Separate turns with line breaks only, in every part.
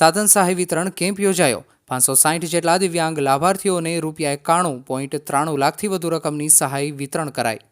સાધન સહાય વિતરણ કેમ્પ યોજાયો। 560 જેટલા દિવ્યાંગ લાભાર્થીઓને ₹91.93 લાખથી વધુ રકમની સહાય વિતરણ કરાઈ।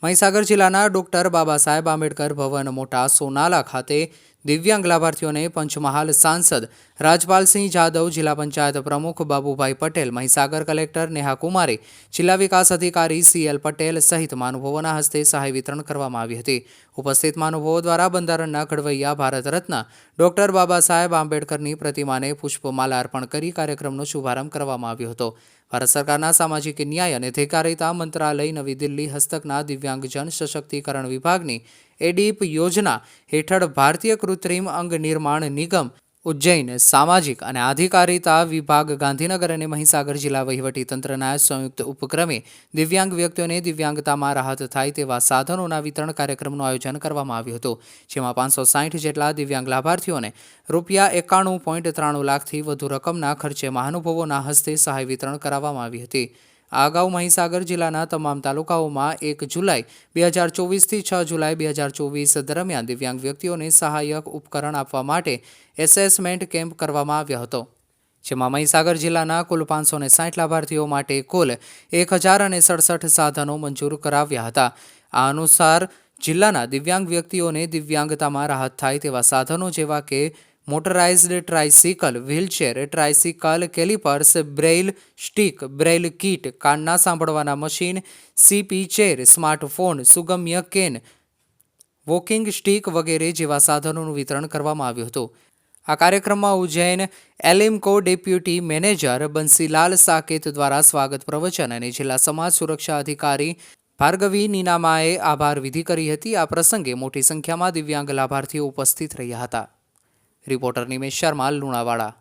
મહીસાગર જિલ્લાના ડોક્ટર બાબા સાહેબ આંબેડકર ભવન મોટા સોનાલા ખાતે દિવ્યાંગ લાભાર્થીઓને પંચમહાલ સાંસદ રાજપાલસિંહ જાદવ, જિલ્લા પંચાયત પ્રમુખ બાબુભાઈ પટેલ, મહીસાગર કલેક્ટર નેહા કુમારી, જિલ્લા વિકાસ અધિકારી CL પટેલ સહિત મહાનુભાવોના હસ્તે સહાય વિતરણ કરવામાં આવી હતી। ઉપસ્થિત મહાનુભાવો દ્વારા બંધારણના ઘડવૈયા ભારત રત્ન ડોક્ટર બાબા સાહેબ આંબેડકરની પ્રતિમાને પુષ્પમાલા અર્પણ કરી કાર્યક્રમનો શુભારંભ કરવામાં આવ્યો હતો। ભારત સરકારના સામાજિક ન્યાય અને અધિકારિતા મંત્રાલય નવી દિલ્હી હસ્તકના દિવ્યાંગજન સશક્તિકરણ વિભાગની એડીપ યોજના હેઠળ ભારતીય કૃત્રિમ અંગ નિર્માણ નિગમ ઉજ્જૈન, સામાજિક અને અધિકારિતા વિભાગ ગાંધીનગર અને મહીસાગર જિલ્લા વહીવટીતંત્રના સંયુક્ત ઉપક્રમે દિવ્યાંગ વ્યક્તિઓને દિવ્યાંગતામાં રાહત થાય તેવા સાધનોના વિતરણ કાર્યક્રમનું આયોજન કરવામાં આવ્યું હતું, જેમાં 560 જેટલા દિવ્યાંગ લાભાર્થીઓને ₹91.93 લાખથી વધુ રકમના ખર્ચે મહાનુભાવોના હસ્તે સહાય વિતરણ કરાવવામાં આવી હતી। આ અગાઉ મહીસાગર જિલ્લાના તમામ તાલુકાઓમાં 1 જુલાઈ 2024થી 6 જુલાઈ 2024 દરમિયાન દિવ્યાંગ વ્યક્તિઓને સહાયક ઉપકરણ આપવા માટે એસેસમેન્ટ કેમ્પ કરવામાં આવ્યો હતો, જેમાં મહીસાગર જિલ્લાના કુલ 560 લાભાર્થીઓ માટે કુલ 1067 સાધનો મંજૂર કરાવ્યા હતા। આ અનુસાર જિલ્લાના દિવ્યાંગ વ્યક્તિઓને દિવ્યાંગતામાં રાહત થાય તેવા સાધનો જેવા કે motorised tricycle, wheelchair, tricycle, calipers, braille stick, braille kit, કાનના સાંભળવાના મશીન, CP ચેર, સ્માર્ટફોન, સુગમ્ય કેન, વોકિંગ સ્ટીક વગેરે જેવા સાધનોનું વિતરણ કરવામાં આવ્યું હતું। આ કાર્યક્રમમાં ઉજ્જૈન એલિમ્કો ડેપ્યુટી મેનેજર બંસીલાલ સાકેત દ્વારા સ્વાગત પ્રવચન અને જિલ્લા સમાજ સુરક્ષા અધિકારી ભાર્ગવી નીનામાએ આભાર વિધિ કરી હતી। આ પ્રસંગે મોટી સંખ્યામાં દિવ્યાંગ લાભાર્થીઓ ઉપસ્થિત રહ્યા હતા। રિપોર્ટર નિમેશ શર્મા, લુણાવાડા।